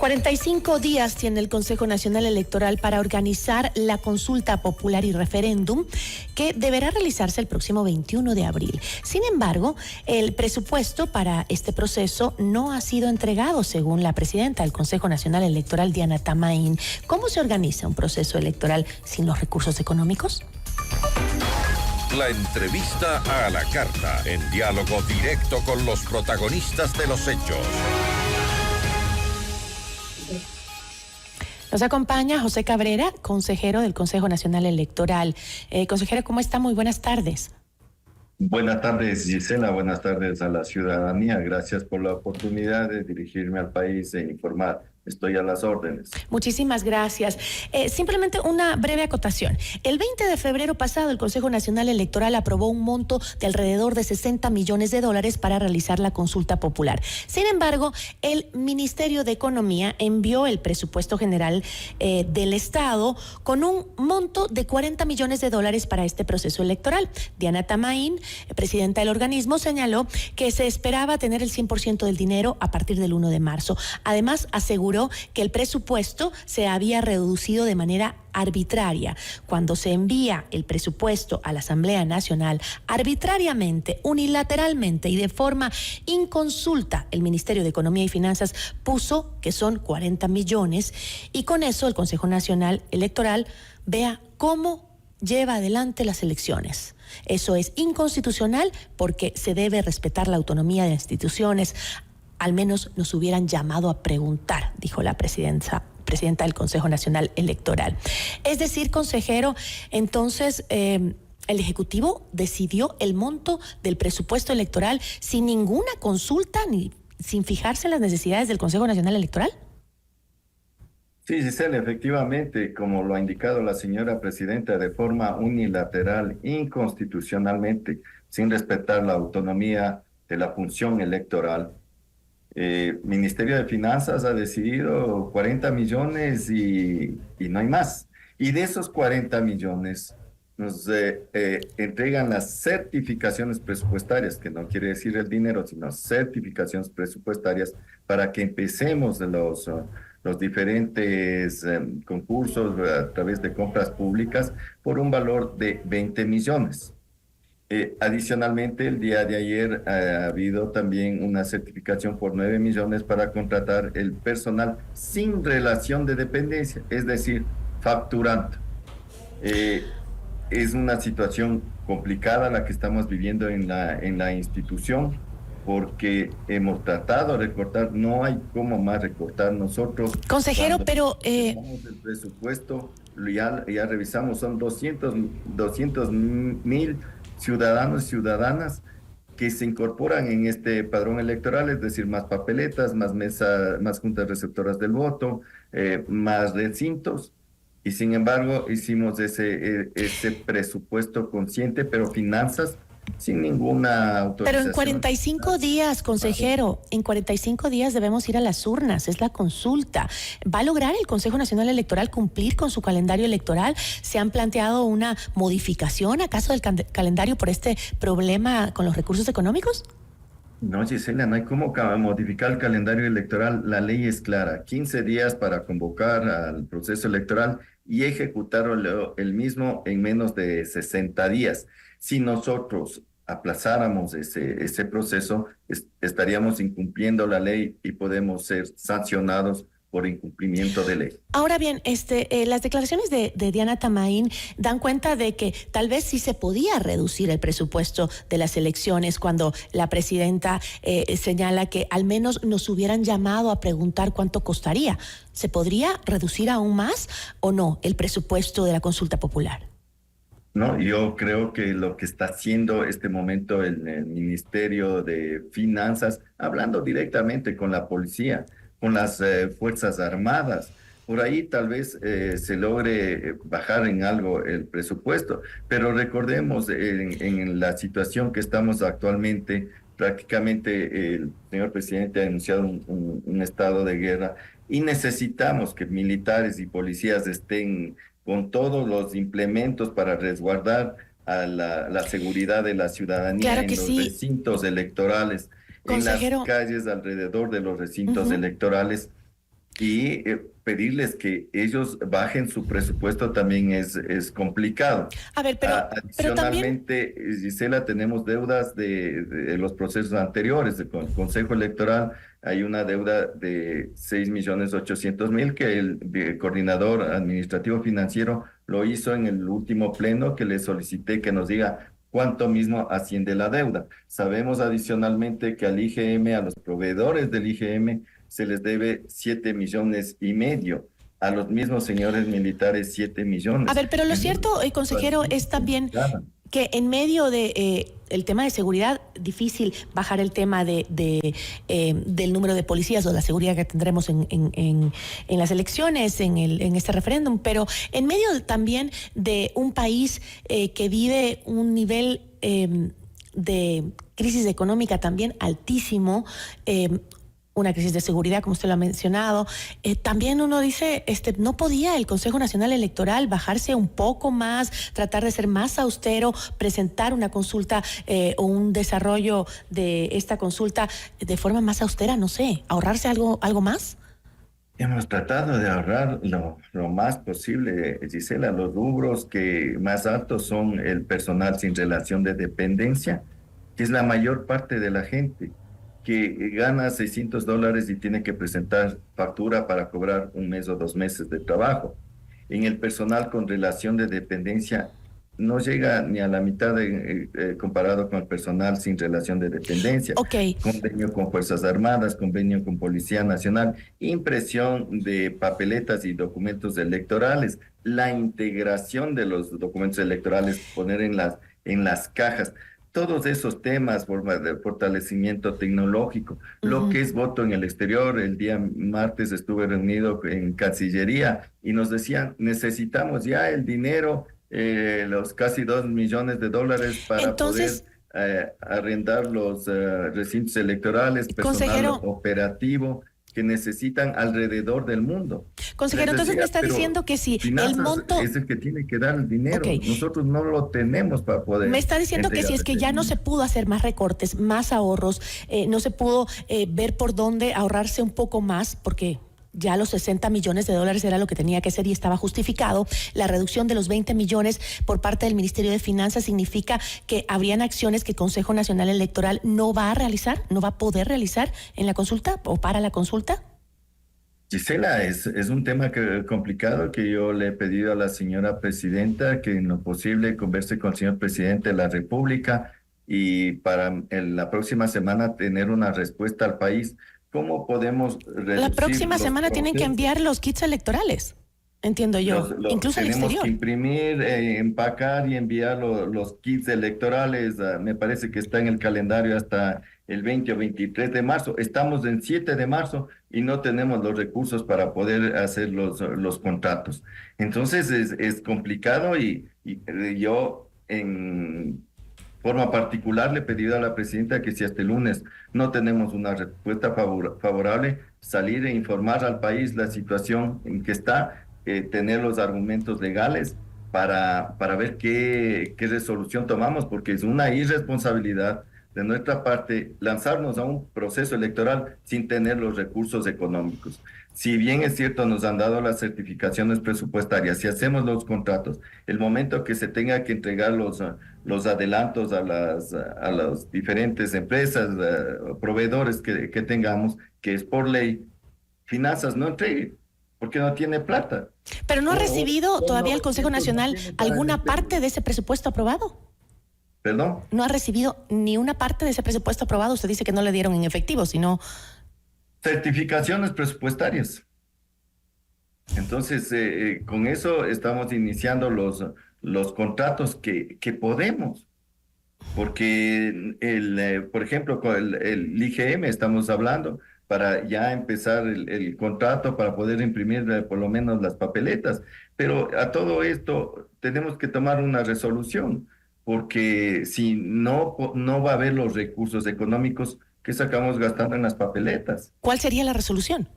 45 días tiene el Consejo Nacional Electoral para organizar la consulta popular y referéndum que deberá realizarse el próximo 21 de abril. Sin embargo, el presupuesto para este proceso no ha sido entregado, según la presidenta del Consejo Nacional Electoral, Diana Tamain. ¿Cómo se organiza un proceso electoral sin los recursos económicos? La entrevista a la carta, en diálogo directo con los protagonistas de los hechos. Nos acompaña José Cabrera, consejero del Consejo Nacional Electoral. Consejero, ¿cómo está? Muy buenas tardes. Buenas tardes, Gisela. Buenas tardes a la ciudadanía. Gracias por la oportunidad de dirigirme al país e informar. Estoy a las órdenes. Muchísimas gracias. Simplemente una breve acotación. El 20 de febrero pasado, el Consejo Nacional Electoral aprobó un monto de alrededor de $60 millones para realizar la consulta popular. Sin embargo, el Ministerio de Economía envió el presupuesto general del Estado con un monto de $40 millones para este proceso electoral. Diana Tamain, presidenta del organismo, señaló que se esperaba tener el 100% del dinero a partir del 1 de marzo. Además, aseguró que el presupuesto se había reducido de manera arbitraria. Cuando se envía el presupuesto a la Asamblea Nacional, arbitrariamente, unilateralmente y de forma inconsulta, el Ministerio de Economía y Finanzas puso que son 40 millones y con eso el Consejo Nacional Electoral vea cómo lleva adelante las elecciones. Eso es inconstitucional porque se debe respetar la autonomía de las instituciones. Al menos nos hubieran llamado a preguntar, dijo la presidenta del Consejo Nacional Electoral. Es decir, consejero, entonces el Ejecutivo decidió el monto del presupuesto electoral sin ninguna consulta ni sin fijarse en las necesidades del Consejo Nacional Electoral. Sí, Gisela, efectivamente, como lo ha indicado la señora presidenta, de forma unilateral, inconstitucionalmente, sin respetar la autonomía de la función electoral. Ministerio de Finanzas ha decidido 40 millones y no hay más. Y de esos 40 millones nos entregan las certificaciones presupuestarias, que no quiere decir el dinero, sino certificaciones presupuestarias para que empecemos los diferentes concursos a través de compras públicas por un valor de 20 millones. Adicionalmente, el día de ayer ha habido también una certificación por 9 millones para contratar el personal sin relación de dependencia, es decir, facturando. Es una situación complicada la que estamos viviendo en la institución, porque hemos tratado de recortar, no hay cómo más recortar nosotros. Consejero, pero... El presupuesto, ya revisamos, son 200,000 ciudadanos y ciudadanas que se incorporan en este padrón electoral, es decir, más papeletas, más más juntas receptoras del voto, más recintos, y sin embargo hicimos ese presupuesto consciente, pero finanzas sin ninguna autorización. Pero en 45 días, consejero, en 45 días debemos ir a las urnas, es la consulta. ¿Va a lograr el Consejo Nacional Electoral cumplir con su calendario electoral? ¿Se han planteado una modificación acaso del calendario por este problema con los recursos económicos? No, Gisela, no hay cómo modificar el calendario electoral. La ley es clara, 15 días para convocar al proceso electoral y ejecutar el mismo en menos de 60 días. Si nosotros aplazáramos ese proceso, estaríamos incumpliendo la ley y podemos ser sancionados por incumplimiento de ley. Ahora bien, las declaraciones de Diana Tamain dan cuenta de que tal vez sí se podía reducir el presupuesto de las elecciones cuando la presidenta señala que al menos nos hubieran llamado a preguntar cuánto costaría. ¿Se podría reducir aún más o no el presupuesto de la consulta popular? No, yo creo que lo que está haciendo este momento el Ministerio de Finanzas, hablando directamente con la policía, con las Fuerzas Armadas, por ahí tal vez se logre bajar en algo el presupuesto, pero recordemos en la situación que estamos actualmente, prácticamente el señor presidente ha anunciado un estado de guerra y necesitamos que militares y policías estén con todos los implementos para resguardar a la seguridad de la ciudadanía. Claro en que los sí. recintos electorales, Consejero, en las calles alrededor de los recintos electorales. y pedirles que ellos bajen su presupuesto también es complicado. A ver, pero también... Adicionalmente, Gisela, tenemos deudas de los procesos anteriores. Con el Consejo Electoral hay una deuda de 6.800.000 que el coordinador administrativo financiero lo hizo en el último pleno, que le solicité que nos diga cuánto mismo asciende la deuda. Sabemos adicionalmente que al IGM, a los proveedores del IGM, se les debe 7,5 millones. A los mismos señores militares 7 millones. A ver, pero lo cierto, consejero, es también que en medio de el tema de seguridad, difícil bajar el tema del número de policías o la seguridad que tendremos en las elecciones, en este referéndum, pero en medio también de un país que vive un nivel de crisis económica también altísimo, una crisis de seguridad, como usted lo ha mencionado. También uno dice, no podía el Consejo Nacional Electoral bajarse un poco más, tratar de ser más austero, presentar una consulta o un desarrollo de esta consulta de forma más austera, no sé, ahorrarse algo más. Hemos tratado de ahorrar lo más posible, Gisela. Los rubros que más altos son el personal sin relación de dependencia, que es la mayor parte de la gente que gana $600 y tiene que presentar factura para cobrar un mes o 2 meses de trabajo. En el personal con relación de dependencia no llega ni a la mitad comparado con el personal sin relación de dependencia. Okay. Convenio con Fuerzas Armadas, convenio con Policía Nacional, impresión de papeletas y documentos electorales, la integración de los documentos electorales, poner en las cajas. Todos esos temas, forma de fortalecimiento tecnológico, lo que es voto en el exterior. El día martes estuve reunido en Cancillería y nos decían, necesitamos ya el dinero, los casi $2 millones para poder arrendar los recintos electorales, personal operativo que necesitan alrededor del mundo. Consejero, entonces me está diciendo que si el monto... es el que tiene que dar el dinero. Okay. Nosotros no lo tenemos para poder... Me está diciendo que si es que ya no se pudo hacer más recortes, más ahorros, no se pudo ver por dónde ahorrarse un poco más, porque... ya los $60 millones era lo que tenía que ser y estaba justificado. La reducción de los 20 millones por parte del Ministerio de Finanzas significa que habrían acciones que el Consejo Nacional Electoral no va a realizar, no va a poder realizar en la consulta o para la consulta. Gisela, es un tema complicado que yo le he pedido a la señora presidenta que en lo posible converse con el señor presidente de la República y para la próxima semana tener una respuesta al país. ¿Cómo podemos reducir? La próxima semana tienen que enviar los kits electorales, entiendo yo, incluso al exterior. Tenemos que imprimir, empacar y enviar los kits electorales. Me parece que está en el calendario hasta el 20 o 23 de marzo. Estamos en 7 de marzo y no tenemos los recursos para poder hacer los contratos. Entonces es complicado y yo en forma particular le he pedido a la presidenta que si hasta el lunes no tenemos una respuesta favorable, salir e informar al país la situación en que está, tener los argumentos legales para ver qué resolución tomamos, porque es una irresponsabilidad de nuestra parte lanzarnos a un proceso electoral sin tener los recursos económicos. Si bien es cierto, nos han dado las certificaciones presupuestarias, si hacemos los contratos, el momento que se tenga que entregar los adelantos a las diferentes empresas, proveedores que tengamos, que es por ley, Finanzas no entregue, porque no tiene plata. Pero no ha recibido todavía el Consejo Nacional alguna parte de ese presupuesto aprobado. ¿Perdón? No ha recibido ni una parte de ese presupuesto aprobado. Usted dice que no le dieron en efectivo, sino... certificaciones presupuestarias. Entonces, con eso estamos iniciando los contratos que podemos. Porque, por ejemplo, con el IGM estamos hablando para ya empezar el contrato para poder imprimir por lo menos las papeletas. Pero a todo esto tenemos que tomar una resolución, porque si no va a haber los recursos económicos que sacamos gastando en las papeletas. ¿Cuál sería la resolución?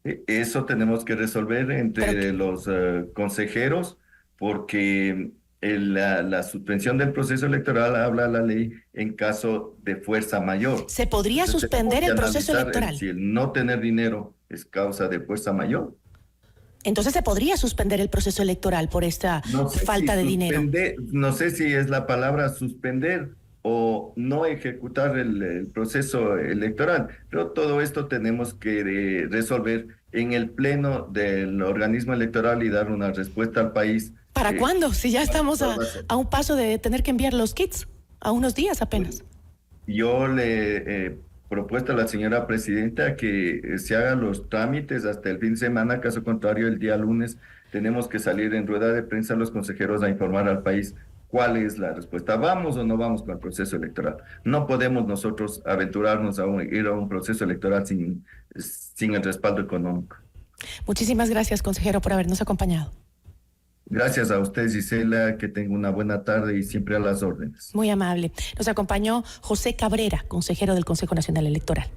Eso tenemos que resolver entre los consejeros, porque la suspensión del proceso electoral habla la ley en caso de fuerza mayor. ¿Se podría suspender el proceso electoral? Si el no tener dinero es causa de fuerza mayor. Entonces se podría suspender el proceso electoral por esta falta de dinero. No sé si es la palabra suspender o no ejecutar el proceso electoral, pero todo esto tenemos que resolver en el pleno del organismo electoral y dar una respuesta al país. ¿Para cuándo? Si ya estamos a un paso de tener que enviar los kits, a unos días apenas. Yo le he propuesto a la señora presidenta que se hagan los trámites hasta el fin de semana, caso contrario, el día lunes tenemos que salir en rueda de prensa los consejeros a informar al país cuál es la respuesta. ¿Vamos o no vamos con el proceso electoral? No podemos nosotros aventurarnos a ir a un proceso electoral sin el respaldo económico. Muchísimas gracias, consejero, por habernos acompañado. Gracias a usted, Gisela, que tenga una buena tarde y siempre a las órdenes. Muy amable. Nos acompañó José Cabrera, consejero del Consejo Nacional Electoral.